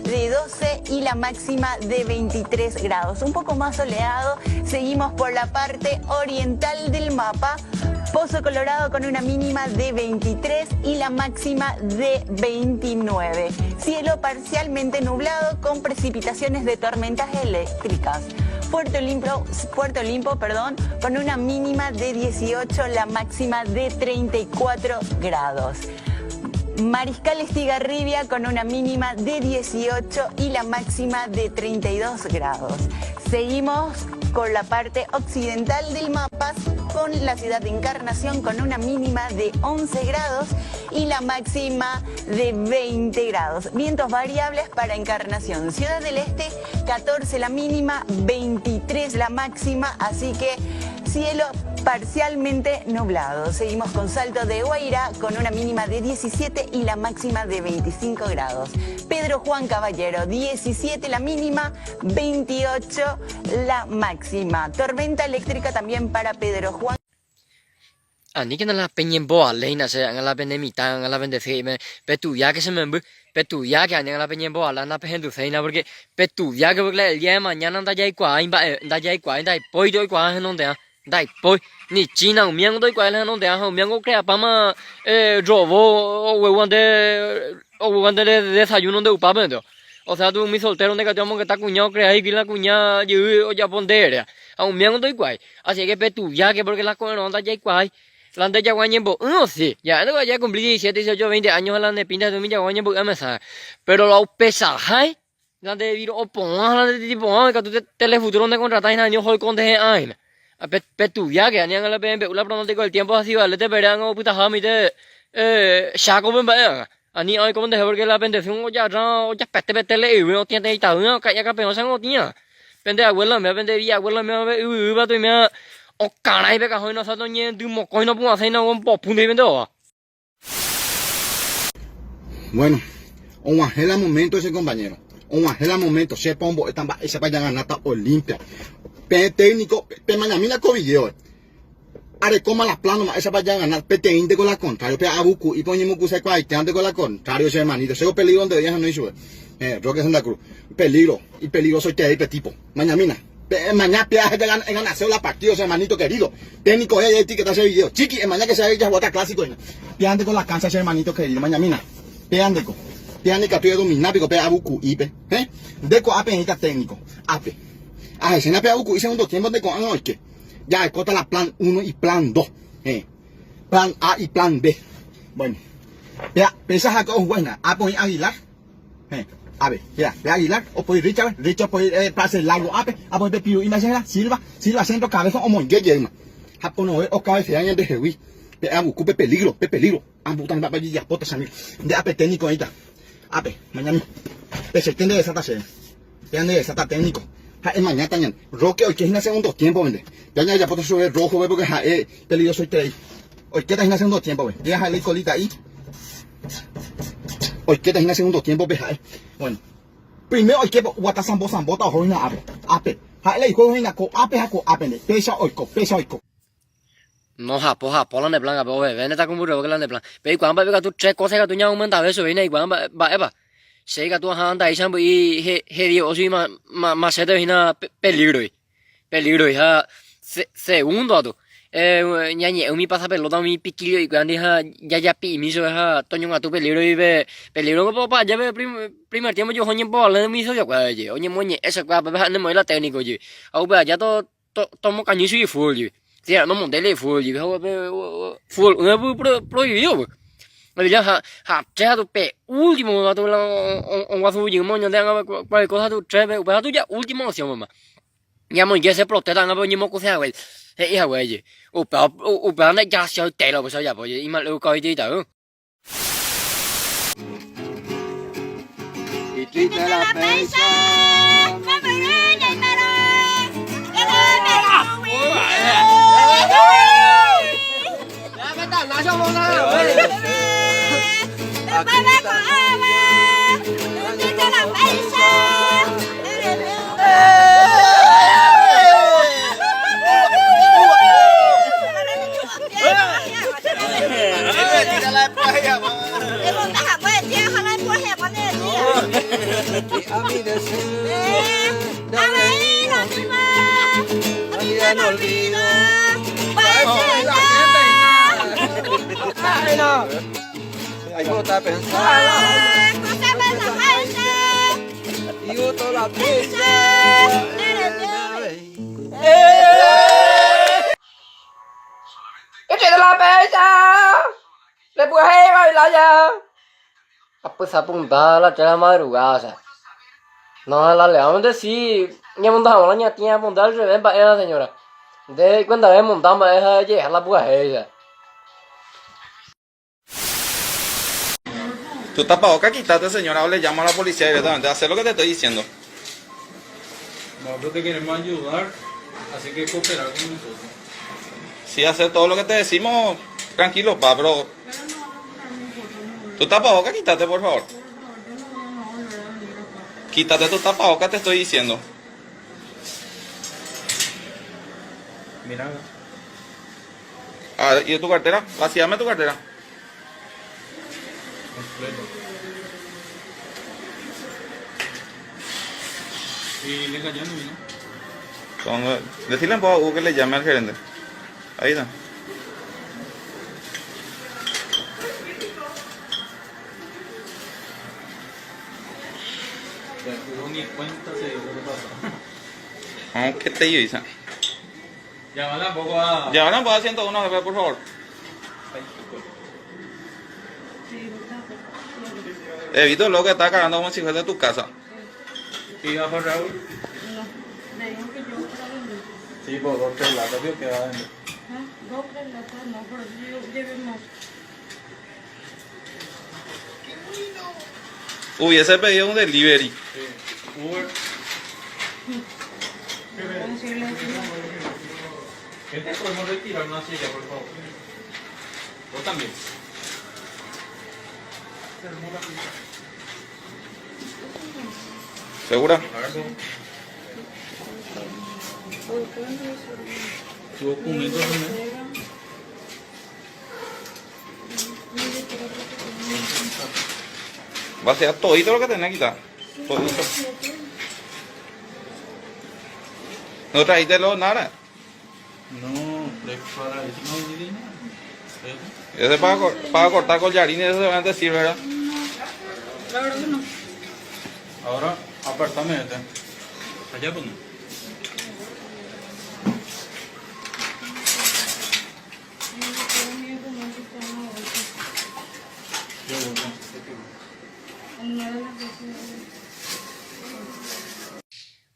de 12 y la máxima de 23 grados. Un poco más soleado, seguimos por la parte oriental del mapa. Pozo Colorado con una mínima de 23 y la máxima de 29. Cielo parcialmente nublado con precipitaciones de tormentas eléctricas. Puerto Olimpo, con una mínima de 18, la máxima de 34 grados. Mariscal Estigarribia con una mínima de 18 y la máxima de 32 grados. Seguimos con la parte occidental del mapa, con la ciudad de Encarnación con una mínima de 11 grados y la máxima de 20 grados. Vientos variables para Encarnación. Ciudad del Este, 14 la mínima, 23 la máxima, así que cielo parcialmente nublado. Seguimos con Salto de Guairá con una mínima de 17 y la máxima de 25 grados. Pedro Juan Caballero, 17 la mínima, 28 la máxima. Tormenta eléctrica también para Pedro Juan. Ani que la peñen boa leina se an la pende mitad an la pende se me petu ya que se me petu ya que an la peñen boa la na pejen tu seina porque petu ya que el día de mañana anda ya y cuá anda ya y cuá anda y poi do y cuá en donde dai poi ni china un miango do y cuá en donde un miango crea pama robo o guante de desayuno de upá pero o sea tú mi soltero de que que está cuñado crea y que la cuñada yo ya pondera a un miango do y cuá así que petu ya que porque la cono anda ya y cuá la de ya guañembo, no sí, ya no ya cumplí 17, 18, 20 años la de pinta de mi ya guañembo a mesa. Pero lo pesa, ¿hay? La de vir o pon, la de tipo, que tú telefuturo de contratar en años hoy con de aina. A petu ya que anían la PMP, la pronóstico el tiempo así vale te verán o puta jami te shaco ben ba. Ani hoy como de porque la pendeción ya pete le y no tiene ta no que ya que peor no tenía. Pende abuela me pende vía abuela me va tu me o caray ve que hoy no sato ni de mo coino pu hacer no un poco de vendo. Bueno, un agela momento ese compañero. Un agela momento se pombo están esa para ganar nata Olimpia. Pe técnico, pe mañana cobillo. Are coma las planos esa para ganar pe te con la contrario, pe abuku y ponemos que se cuai te ande con la contrario ese hermanito. Ese peligro donde dejan no hizo. Roque Santa Cruz. Peligro y peligroso este ahí pe tipo. Mañana mañana peaje de hacer la partida, ese hermanito querido. Técnico es que está ese video. Chiqui, mañana que se haga ya bota clásico. Peande con la cancha ese hermanito querido. Mañana, peande con. Peande que estoy dominando, pe abuku ipe. Deco ape técnico. Ape. Escena pe abuku y segundo tiempo de con hoy que. Ya corta la plan 1 y plan 2. Plan A y plan B. Bueno. Vea, pensas acá buena. Apoy Aguilar. A ver, mira, ve Aguilar, o puede Richard puede pase largo, puede Piru, imagina, Silva centro cabeza, o mongueye, Japón, o cabeza, ya de Jewi, pe abuku, pe peligro, ambutan para allí, ya potas a mí, de ape técnico ahí está, mañana, pe se tiende de esa tase, tiende de esa técnico, mañana también, Roque, hoy que es en el segundo tiempo, vende, ya potas sobre rojo, porque peligroso y hoy que está en el segundo tiempo, ve, deja la colita ahí. Hoy que está en el segundo tiempo, bueno, primero hay que guardar sambota o joina ape. Le dijo joina co ape, pesa oiko. No japo la de plan apo ven está con burro que la de plan. Pero cuando va tú tres cosas que tú ya aumenta eso viene y cuando va eva. Se que tú anda y sambo y he dio si más se te viene peligro y segundo tú. Ñañe, mi pasa pelota mi piquillo y cuando ya pi mi so toño a tu peligro y ve peligro que papá ya ve primer tiempo yo hoñe bola de mi so yo cuaje oñe moñe esa cua papá ande mo la técnico yo au ba ya tomo cañizo y full yo si no monte full yo full no prohibido ya ya tu pe último tu un guasu y moño de cualquier cosa tu tres ve tu ya última opción mamá ya mo ya se protesta no moñe mo cosa güey hija güey upa anda ya se te lo pues ya pues y mal lo coi đi tử y triste la pensión Em muốn ta học về chia hai lần qua hẹp con này. Y a mi deseo de la vida no olvido. Ayuda a pensar. Ayuda a la pizza. ¡Que de la pesa! ¡Le puedes bailar ya! Pues apuntada la tela madrugada. No, la le vamos a decir. Ya montamos la ña tiene apuntada al revés para esa señora. De cuando le montamos esa llegar la pueja. Tu tapabocas, quítate, señora, o le llamo a la policía directamente. Haz lo que te estoy diciendo. Nosotros te queremos ayudar, así que cooperar con nosotros. Sí, hacer todo lo que te decimos, tranquilo, pa, pero... Tu tapabocas, quítate, por favor. Quítate tu tapabocas, te estoy diciendo. Mira, A ver, ¿y de tu cartera? Vacíame tu cartera. completo. Y le cayó en mí, ¿no? Decirle en voz a Hugo que le llame al gerente. Ahí está. Hugo ni cuenta se dio lo que pasó. Vamos, ¿qué te dice? Llámala un poco a... Llámale en voz a 101, jefe, por favor. Evito lo que está cargando como si fuese de tu casa. Pida por Raúl. Sí, por 2 3 latas, vio que va a vender. Hubiese pedido un delivery. Sí. Uber. Gente, podemos retirar una silla, por favor. Vos también. ¿Segura? A ver, tu documento también. Vacía todito lo que tenés que quitar. Todito. ¿No trajiste los nada? No, para eso no olvidé nada. Ese para cortar collarines, eso seguramente sirve, ¿verdad? La verdad que no. Ahora, apartame este. Allá pues no. Yo voy.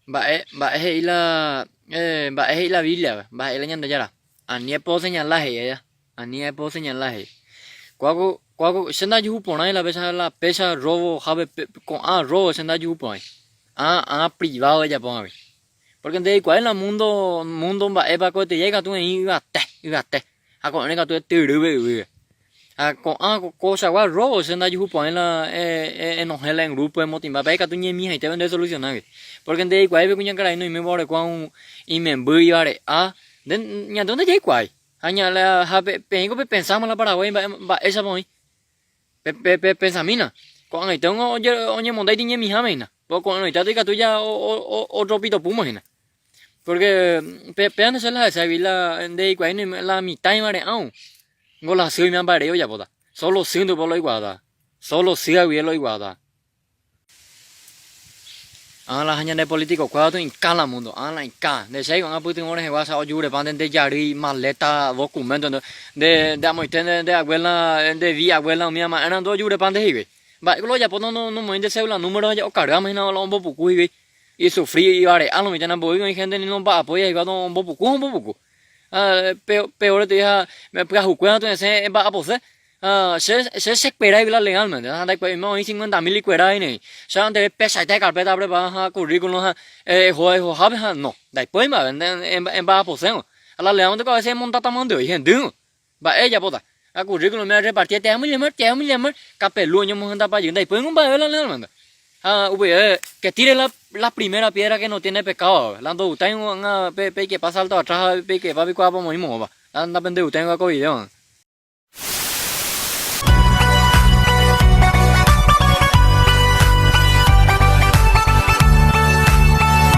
Bà hệ là bà hệ là Biblia, bà hệ là nhân đó ra. Anh nhớ po señal la hệ ya. Anh nhớ po señal la hệ. Cuaco senda ju pona la pesa robo habe con robo senda ju pona. Privado ya pona. Porque de cuál es el mundo bà eba co te llega tú ahí gate. A con nega tú te rube. Cosa guay robo senda ju pona la enojela en grupo emotiva. Bà que tú ni mi hay te vende solucionar. Porque de cuál es cuña cara no y me bore con y me voy a den nhà dónde llega cuál. Hanya la habe pengo pe pensamos la Paraguay ba esa boy. Pensamina. Con ahí tengo oye mondai tiene mi jamena. Poco no está tica tuya otro pito puma hina. Porque pean se la esa vila de cuál ni la mitad mare au. Gola soy me ambareo ya boda. Solo siendo por lo iguada. Solo siga bien lo iguada. La hanya de político cuando en cada mundo, la en cada. De sei con Putin ore wasa o jure panden de yari maleta documento de amoiten de abuela de via abuela mía ma eran dos jure panden hibe. Ba lo ya pono no mo de cédula número ya o cargamos na lo bopu hibe. Y sufrí y vale, lo mitad na boy con gente ni no va apoya y va no bopu. Peor te ya me pega jucuela tú ese va a pose. Se espera y la legalmente. Anda pues no hay 50.000 cuera y ni. Ya ande pesa te carpeta abre baja currículum juego habe no. Después me venden en baja poseo. A la legalmente que a veces monta tamando y gente. Va ella pota. A currículum me repartía te amo llamar capeluño mo anda para allí. Después un va la legalmente. Que tire la primera piedra que no tiene pecado. Lando usted que pasa alto atrás pe que va a picar por mismo va. Anda pendejo tengo a video.